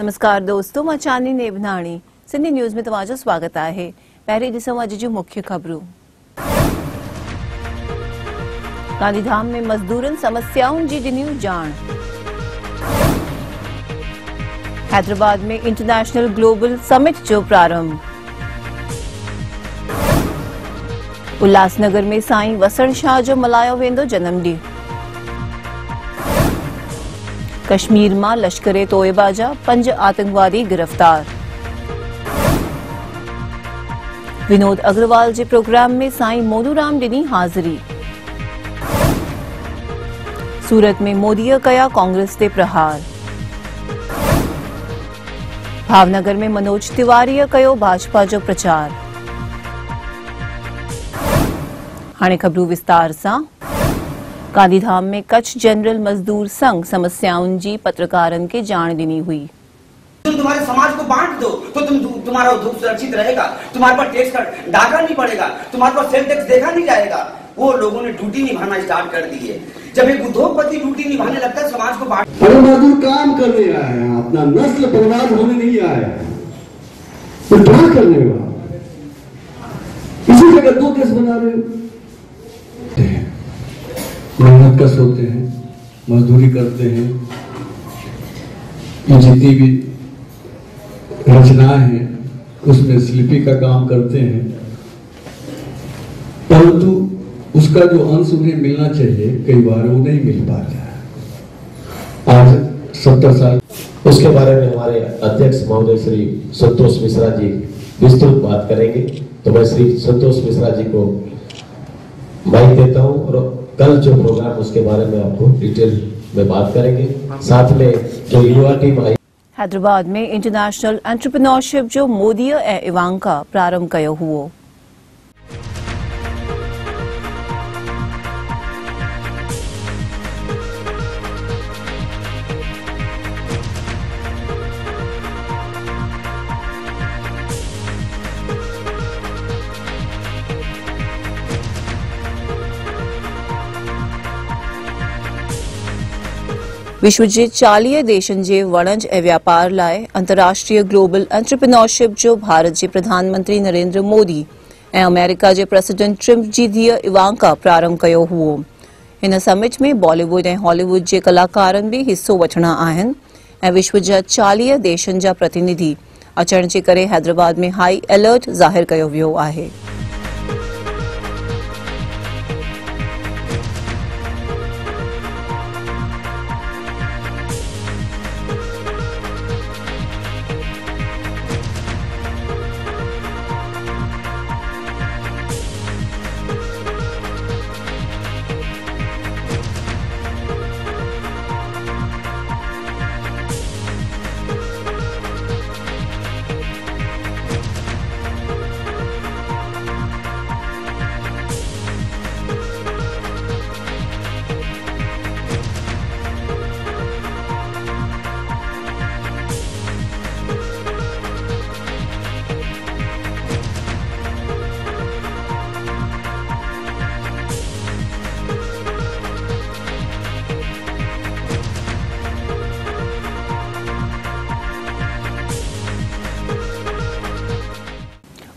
नमस्कार दोस्तों, मां चांदनी नेवनाणी सिंधी न्यूज़ में तव्हांजो स्वागत आहे। पहिरीं ॾिसूं अॼु जूं मुख्य ख़बरूं। गांधीधाम में मज़दूरनि समस्याउनि जी ॾिनियूं ॼाण। हैदराबाद में इंटरनेशनल ग्लोबल समिट जो प्रारंभ। उल्हासनगर में साईं वसण शाह जो मल्हायो वेंदो जनमॾींहुं। कश्मीर मां लश्कर तोयबा जा 5 आतंकवादी गिरफ्तार। विनोद अग्रवाल जे प्रोग्राम में साईं मोनूराम ॾिनी हाज़िरी। सूरत में मोदीअ कया कांग्रेस ते प्रहार। भावनगर में मनोज तिवारीअ कयो भाजपा जो प्रचार। हाणे ख़बरूं विस्तार सां। गांधीधाम में कच्छ जनरल मजदूर संघ समस्याउनि जी पत्रकारनि खे ॼाण ॾिनी हुई। तुम तुम्हारे समाज को बांट दो तो तुम्हारा उद्योग सुरक्षित रहेगा, तुम्हारे पास टैक्स का डाका नहीं पड़ेगा, तुम्हारे पास सेल टैक्स देखा नहीं जाएगा। वो लोगों ने ड्यूटी निभाना स्टार्ट कर दी है। जब एक उद्योगपति ड्यूटी निभाने लगता है समाज को बांट। अरे मजदूर काम करने आया है, अपना नस्ल बर्बाद होने नहीं आया है, तो क्या करने वाला? इसी जगह 2 केस बना रहे हो। मेहनत कश होते हैं, मजदूरी करते हैं, ये जितनी भी रचनाएं हैं उसमें शिल्पी का काम करते हैं, परंतु उसका जो अंश उन्हें मिलना चाहिए कई बार वो नहीं मिल पाता है। आज 70 साल उसके बारे में हमारे अध्यक्ष महोदय श्री संतोष मिश्रा जी विस्तृत बात करेंगे, तो मैं श्री संतोष मिश्रा जी को माइक देता हूं और कल जो प्रोग्राम उसके बारे में आपको डिटेल में बात करेंगे। साथ में जो युवा टीम आई। हैदराबाद में इंटरनेशनल एंटरप्रेन्योरशिप जो मोदीअ ऐं इवांका प्रारंभ कयो हुओ। विश्व जे 40 देशनि जे वणज ऐं व्यापार लाइ अंतर्राष्ट्रीय ग्लोबल एंटरप्रेन्योरशिप जो भारत जे प्रधानमंत्री नरेंद्र मोदी ऐं अमेरिका जे प्रेसिडेंट ट्रम्प जी धीअ इवांका प्रारंभ कयो हुओ। हिन समिट में बॉलीवुड ऐं हॉलीवुड जे कलाकारनि भी हिस्सो वठणा आहिनि ऐं विश्व जा 40 देशनि जा प्रतिनिधि अचण जे करे हैदराबाद में हाई अलर्ट ज़ाहिर कयो वियो आहे।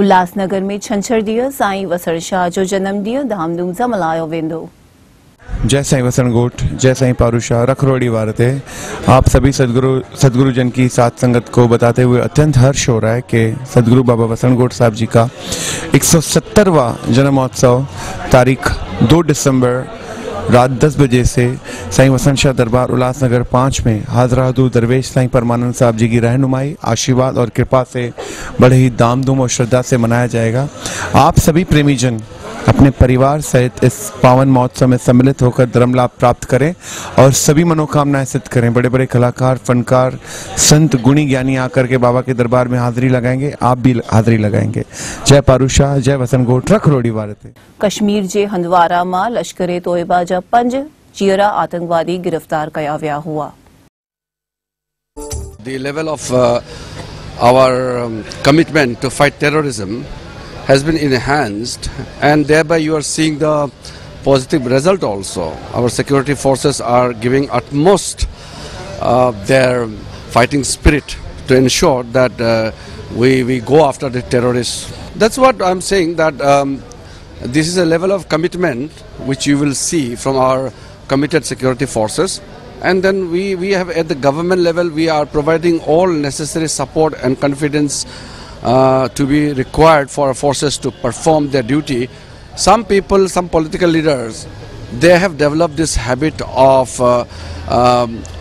उल्हासनगर में छंछर ॾींहुं साईं वसण शाह जो जन्मॾींहुं धामधूम सां मल्हायो वेंदो। जय साईं वसण गोठ, जय साईं पारूशाह रखरोड़ी वारते। आप सभी सदगुरु जन की साथ संगत को बताते हुए अत्यंत हर्ष हो रहा है कि सदगुरु बाबा वसण गोठ साहब जी का 170वां जन्म महोत्सव तारीख 2 दिसंबर रात 10 बजे से साईं वसण शाह दरबार उल्लासनगर 5 में हाजरा हजूर दरवेश साईं परमानंद साहब जी की रहनुमाई, आशीर्वाद और कृपा से बड़े ही धामधूम और श्रद्धा से मनाया जाएगा। आप सभी प्रेमीजन अपने परिवार सहित इस पावन महोत्सव में सम्मिलित होकर धर्म लाभ प्राप्त करें और सभी मनोकामनाएं सिद्ध करें। बड़े बड़े कलाकार, फनकार, संत, गुणी ज्ञानी आकर के बाबा के दरबार में हाजिरी लगाएंगे, आप भी हाजिरी लगाएंगे। जय पारूशाह, जय वसण गोठ रखरोड़ी वारते। कश्मीर जे हंदवारा मां लश्कर तोयबा जा 5 चीरा आतंकवादी गिरफ्तार कया विया हुआ। The level of our commitment to fight terrorism has been enhanced, and thereby you are seeing the positive result also. Our security forces are giving utmost their fighting spirit to ensure that we go after the terrorists. That's what I'm saying, that this is a level of commitment which you will see from our committed security forces. And then we have at the government level, we are providing all necessary support and confidence to be required for our forces to perform their duty. Some people, some political leaders, they have developed this habit of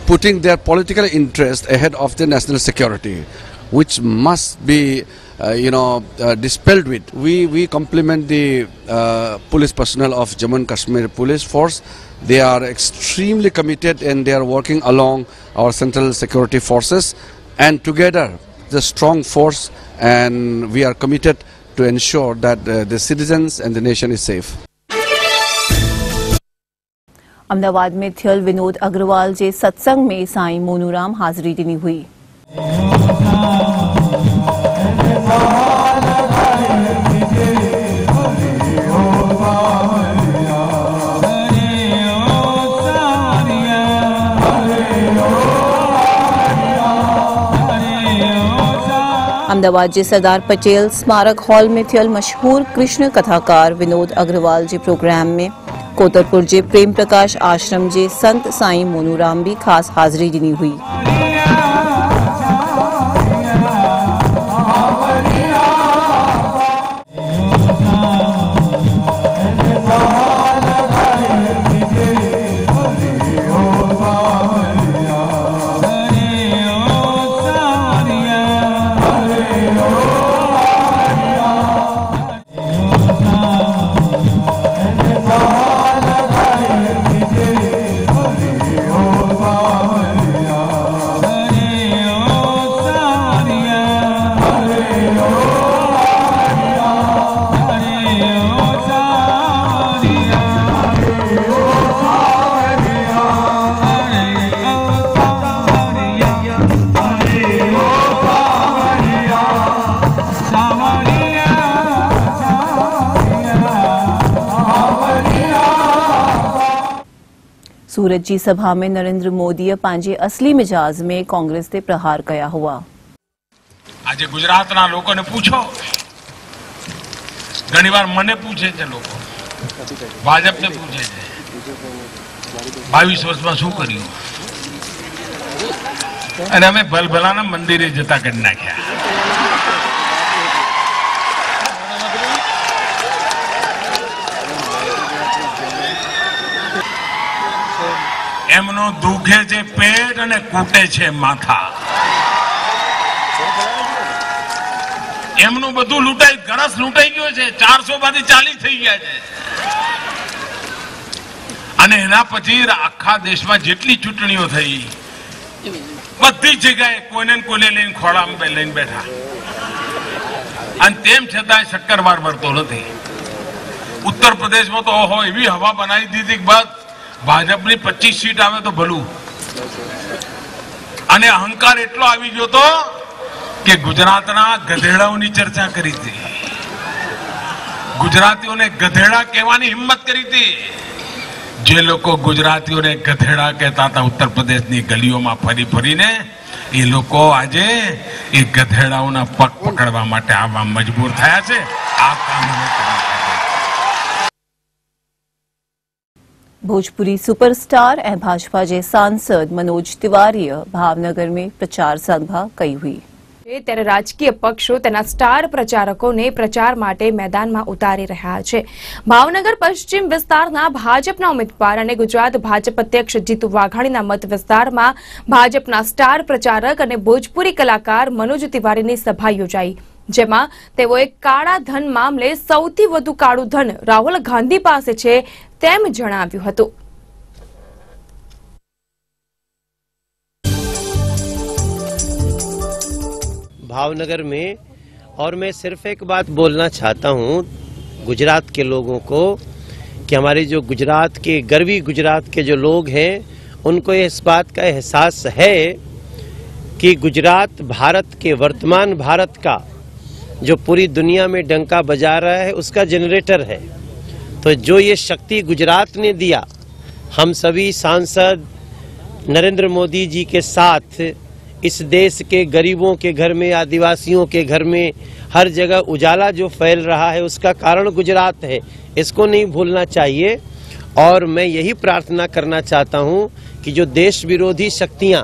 putting their political interest ahead of the national security, which must be dispelled with. We compliment the police personnel of Jammu and Kashmir Police Force. They are extremely committed and they are working along our central security forces, and together the strong force, and we are committed to ensure that the citizens and the nation is safe. Ahmedabad में थियल विनोद अग्रवाल जे सत्संग में साईं मोनूराम हाज़िरी ॾिनी हुई। अहमदाबाद जे सरदार पटेल स्मारक hall में थियल मशहूर कृष्ण कथाकार विनोद अग्रवाल जे प्रोग्राम में कोतरपुर जे प्रेम प्रकाश आश्रम जे संत साईं मोनूराम भी खास हाज़िरी ॾिनी हुई। सूरत जी सभा में नरेंद्र मोदी पांजे असली मिजाज में कांग्रेस ते प्रहार कया हुआ। आज गुजरातना लोगों ने पूछो, घणी बार मने पूछे छे लोग, भाजप ने पूछे छे 22 वर्ष में शू कर्यु अने अमे भलभलाना मंदिरे जता करी नाख्या। एमनो दुखे छे पेट अने कूटे छे माथा। एमनु बधु लूंटाई, गणस लूंटाई गयो छे, 400 मांथी 40 થઈ ગયા છે। અને એના પછી આખા દેશમાં જેટલી ચૂંટણીઓ થઈ, બધી જગ્યાએ કોઈને ને કોઈને લઈને ખોળામાં લઈને બેઠા, અને તેમ છતાંય શક્કરવાર વરતો નથી। ઉત્તર પ્રદેશમાં તો ઓહો એવી હવા બનાવી દીધી કે બસ ભાજપની 25 સીટ આવે તો ભલું, અને અહંકાર એટલો આવી ગયો તો કે ગુજરાતના ગધેડાઓની ચર્ચા કરી હતી, ગુજરાતીઓને ગધેડા કહેવાની હિંમત કરી હતી। જે લોકો ગુજરાતીઓને ગધેડા કહેતા હતા ઉત્તર પ્રદેશની ગલીઓમાં ફરી ફરીને, એ લોકો આજે એ ગધેડાઓના પગ પકડવા માટે આવવા મજબૂર થયા છે। આ કામ भोजपुरी सुपरस्टार ए भाजपा जे सांसद मनोज तिवारी भावनगर में प्रचार सभा कई हुई। ત્યારે રાજકીય પક્ષો તેના સ્ટાર પ્રચારકોને પ્રચાર માટે મેદાનમાં ઉતારી રહ્યા છે। ભાવનગર પશ્ચિમ વિસ્તારના ભાજપના ઉમેદવાર અને ગુજરાત ભાજપ અધ્યક્ષ જીતુ વાઘાણીના મત વિસ્તારમાં ભાજપના સ્ટાર પ્રચારક અને ભોજપુરી કલાકાર મનોજ તિવારીની સભા યોજાઈ, જેમાં તેઓએ કાળા ધન મામલે સૌથી વધુ કાળું ધન રાહુલ ગાંધી પાસે છે તેમ જણાવ્યું હતું। भावनगर में, और मैं सिर्फ एक बात बोलना चाहता हूँ गुजरात के लोगों को कि हमारे जो गुजरात के गर्वी गुजरात के जो लोग हैं उनको इस बात का एहसास है कि गुजरात भारत के वर्तमान भारत का जो पूरी दुनिया में डंका बजा रहा है उसका जनरेटर है। तो जो ये शक्ति गुजरात ने दिया, हम सभी सांसद नरेंद्र मोदी जी के साथ इस देश के गरीबों के घर में, आदिवासियों के घर में हर जगह उजाला जो फैल रहा है उसका कारण गुजरात है। इसको नहीं भूलना चाहिए। और मैं यही प्रार्थना करना चाहता हूं कि जो देश विरोधी शक्तियां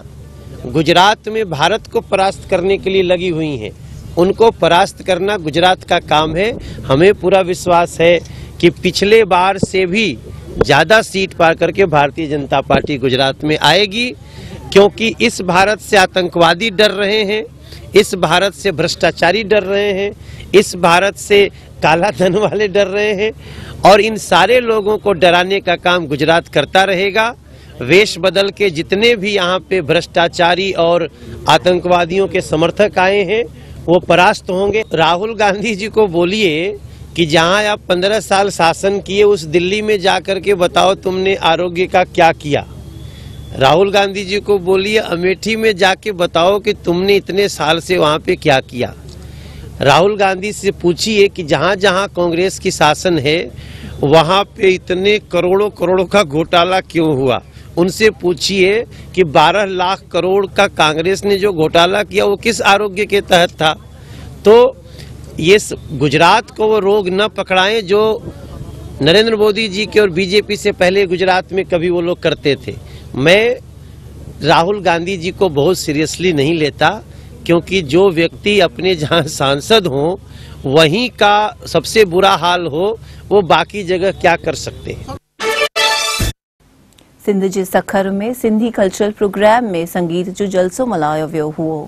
गुजरात में भारत को परास्त करने के लिए लगी हुई हैं, उनको परास्त करना गुजरात का काम है। हमें पूरा विश्वास है कि पिछले बार से भी ज़्यादा सीट पार करके भारतीय जनता पार्टी गुजरात में आएगी, क्योंकि इस भारत से आतंकवादी डर रहे हैं, इस भारत से भ्रष्टाचारी डर रहे हैं, इस भारत से काला धन वाले डर रहे हैं, और इन सारे लोगों को डराने का काम गुजरात करता रहेगा। वेश बदल के जितने भी यहाँ पे भ्रष्टाचारी और आतंकवादियों के समर्थक आए हैं वो परास्त होंगे। राहुल गांधी जी को बोलिए कि जहाँ आप 15 साल शासन किए उस दिल्ली में जाकर के बताओ तुमने आरोग्य का क्या किया। राहुल गांधी जी को बोलिए अमेठी में जाके बताओ कि तुमने इतने साल से वहाँ पे क्या किया। राहुल गांधी से पूछिए कि जहाँ जहाँ कांग्रेस की शासन है वहाँ पे इतने करोड़ों करोड़ों का घोटाला क्यों हुआ। उनसे पूछिए कि 12 लाख करोड़ का कांग्रेस ने जो घोटाला किया वो किस आरोग्य के तहत था। तो ये गुजरात को वो रोग न पकड़ाएं जो नरेंद्र मोदी जी के और बीजेपी से पहले गुजरात में कभी वो लोग करते थे। मैं राहुल गांधी जी को बहुत सीरियसली नहीं लेता, क्योंकि जो व्यक्ति अपने जहां सांसद हों वहीं का सबसे बुरा हाल हो, वो बाकी जगह क्या कर सकते हैं। सिंध जे सखर में सिंधी कल्चरल प्रोग्राम में संगीत जो जलसो मल्हायो वियो हुओ।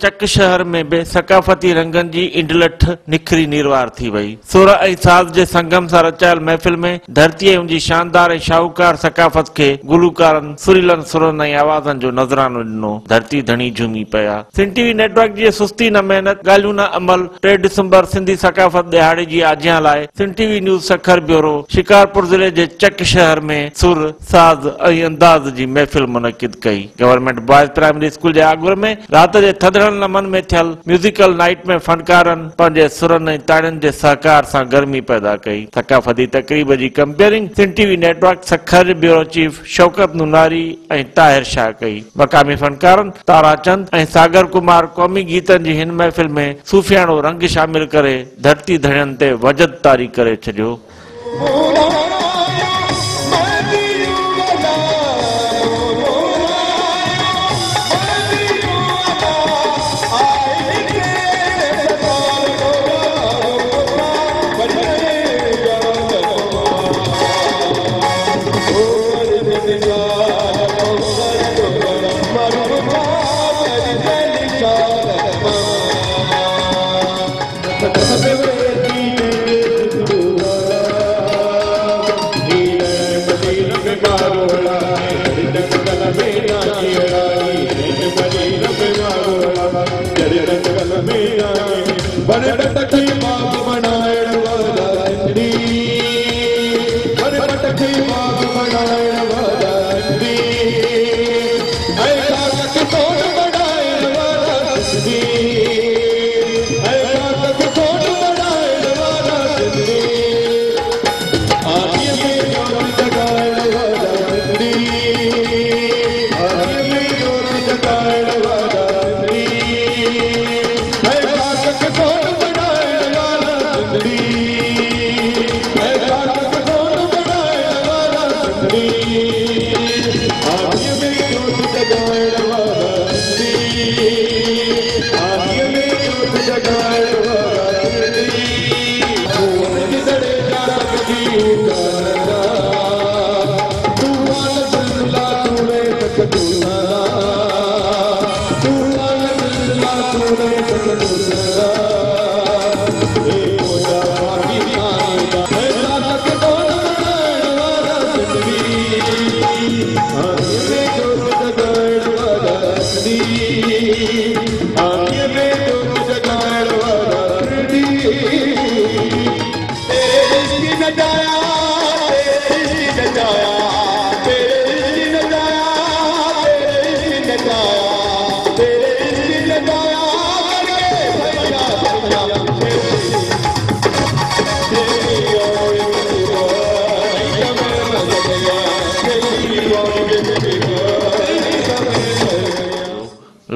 चक शहर में बि सकाफ़ती रंगनि जी इंडलठ निखरी निर्वार थी वई। सुर ऐं साज़ जे संगम सां रचायल महफ़िल में धरती ऐं उनजी शानदार ऐं शाहूकार सकाफ़त खे गुलूकारनि सुरीलनि सुरनि ऐं आवाज़नि जो नज़रानो ॾिनो। धरती धणी झूमी पिया। सिंध टीवी नेटवर्क जी सुस्ती न महिनत, ॻाल्हियूं न अमल। 3 डिसंबर सिंधी सकाफ़त दिहाड़े जी आजियां लाइ Sindh TV news Sukkur bureau Shikarpur ज़िले जे चक शहर में सुर, साज़ ऐं अंदाज़ जी महफ़िल मुनक़िद कई। गवर्नमेंट बॉयज़ प्राइमरी स्कूल जे आगुर में रात जे थधड़नि लमन में थियल म्यूजिकल नाइट में फनकारनि पंहिंजे सुरनि ऐं ताड़ियुनि जे सहकार सां गर्मी पैदा कई। सकाफ़ती तक़रीब जी compering Sindh TV network Sukkur bureau chief Shaukat Nunari ऐं ताहिर शाह कई। मक़ामी फनकारनि ताराचंद ऐं सागर कुमार क़ौमी गीतनि जी हिन महफ़िल में सूफ़ियाणो रंग शामिल करे धरती धड़ियुनि ते वजद तारी करे छॾियो।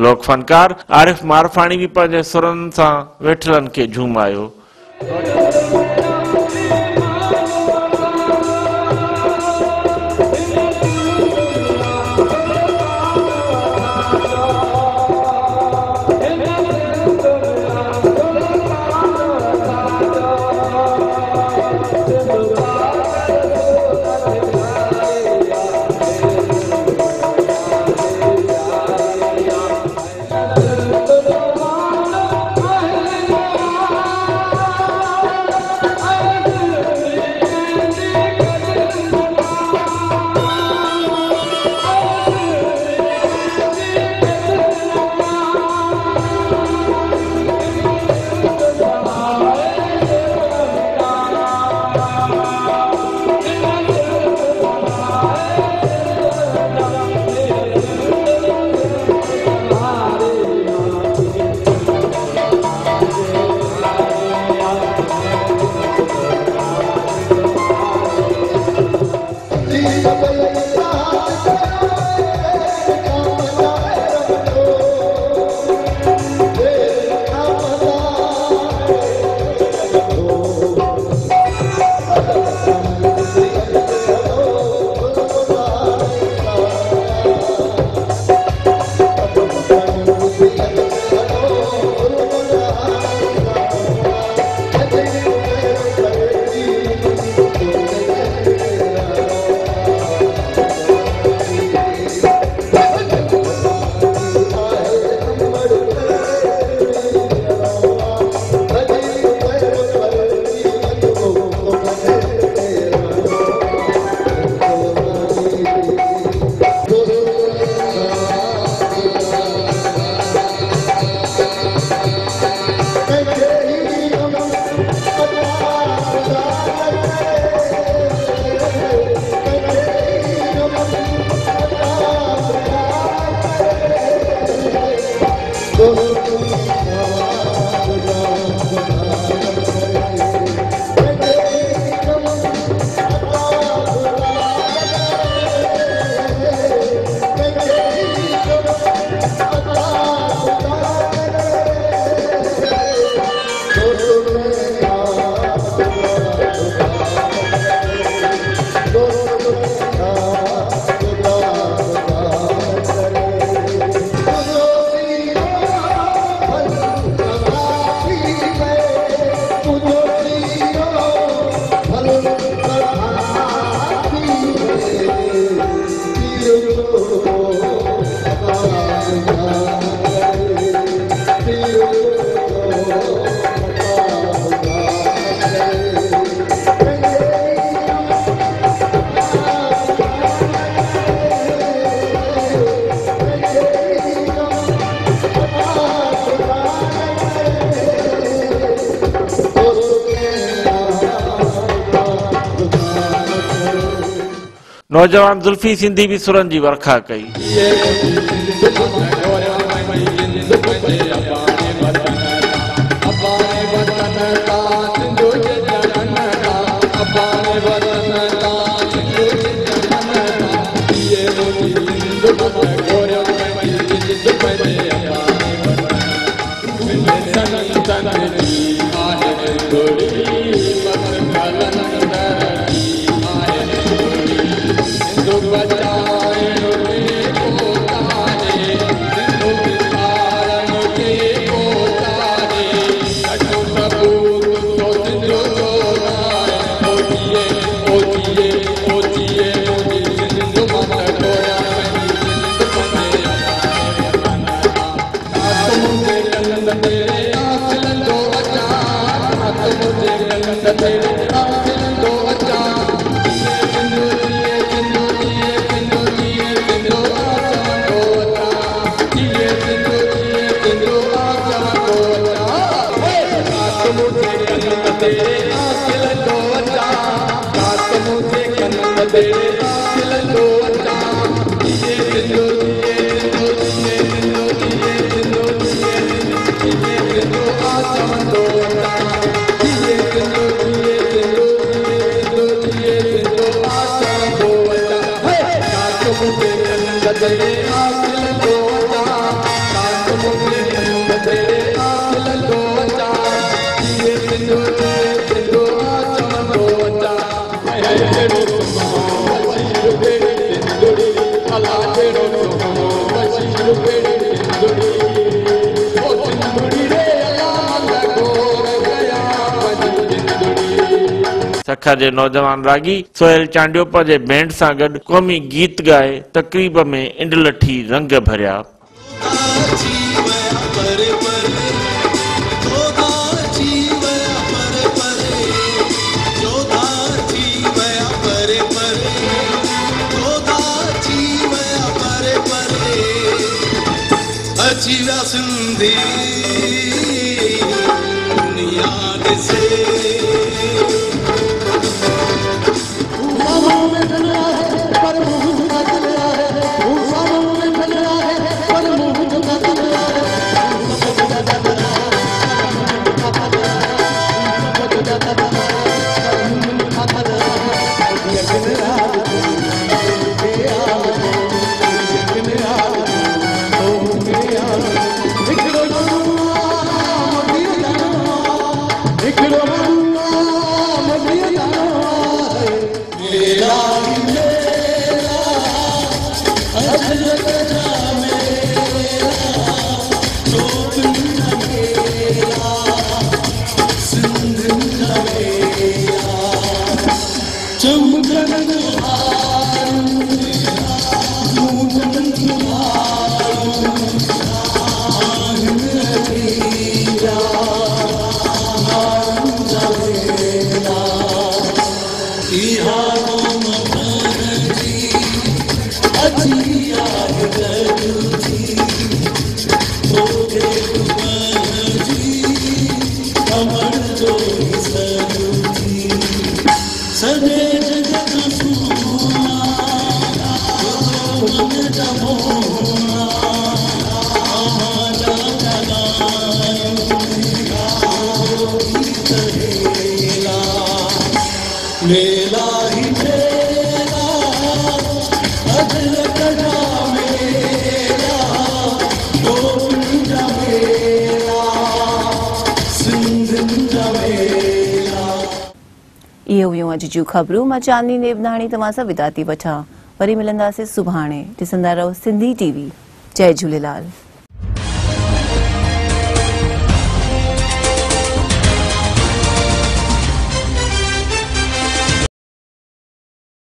लोक फनकार आरिफ मारफाणी भी पंहिंजे सुरनि सां वेठलनि खे झूमायो। नौजवान जुल्फी सिंधी भी सुरन जी वर्खा कई। सखा जे नौजवान रागी सोहेल चांडियोपा जे बैंड सां गॾु क़ौमी गीत ॻाए तक़रीब में इंडलठी रंग भरिया। सिंधी दुनिया से इहो हुयूं अॼु जूं ख़बरूं। मां चांदनी नेवनाणी तव्हां सां विदा थी वठां। वरी मिलंदासीं सुभाणे। ॾिसंदा रहो सिंधी टीवी। जय झूलेलाल।